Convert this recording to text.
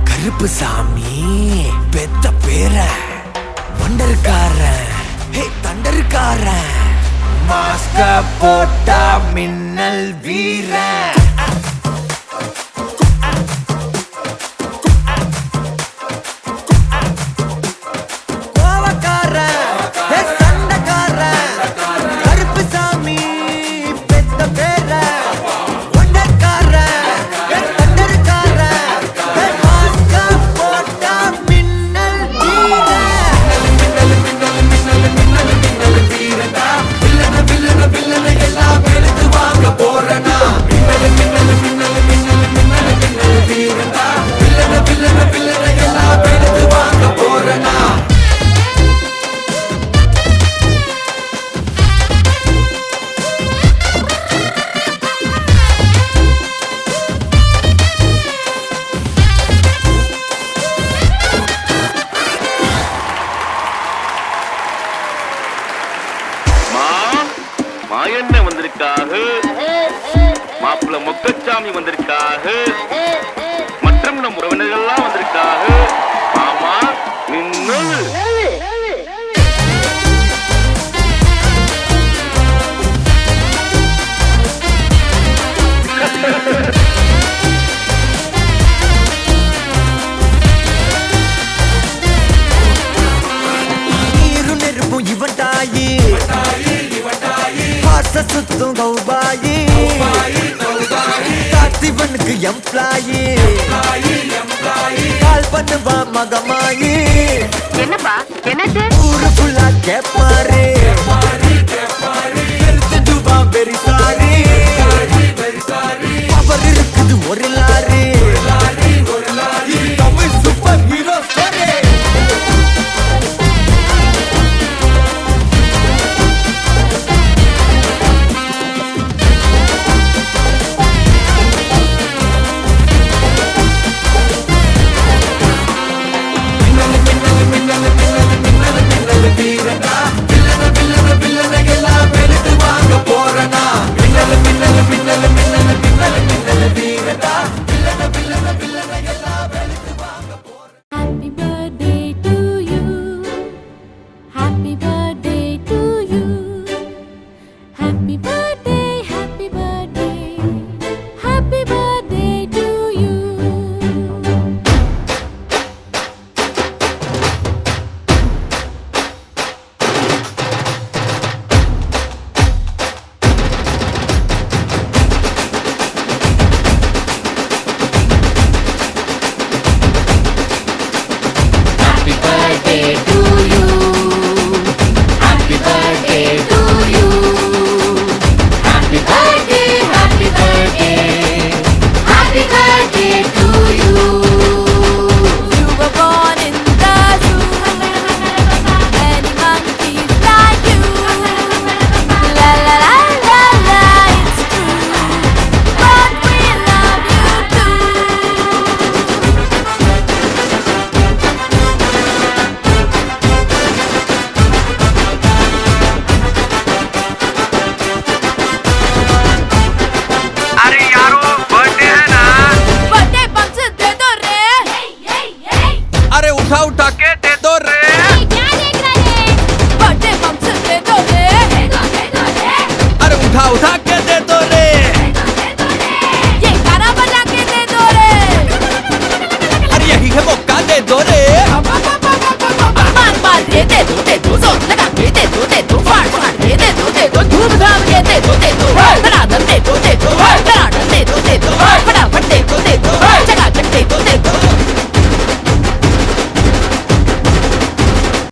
கருப்பு சாமி பெத்த பேர வண்டர்காரன் தண்டர்காரன் மாஸ்க போட்டா மின்னல் வீரன் மாயண்ண வந்திருக்காக, மாப்பிள்ள மொக்கச்சாமி வந்திருக்காக, மற்றும் நம் உறவினர்கள்லாம் வந்திருக்காக. மாமா மின்னல் சுத்தும் கௌபாயி காத்திவனுக்கு எம்ப்ளாயி கால் பண்ணுவா மகமாயி என்னப்பா என்னது ஊரு ஃபுல்லா கேப்பாரு எடுத்துடுவா வெரி சாரி அவர் இருக்குது ஒரு lorry Tamil super hero story उठा के दे दो रे क्या देख रहे बर्थडे बम्स दे दो रे अरे उठा के दे दो रे ये गाना बजा के दे दो रे अरे यही है मौका दे दो रे मार दे दो जोर लगा के दे दो फाड़ के दे दो धूम धाम के दे दो धड़ाधड़ दे दो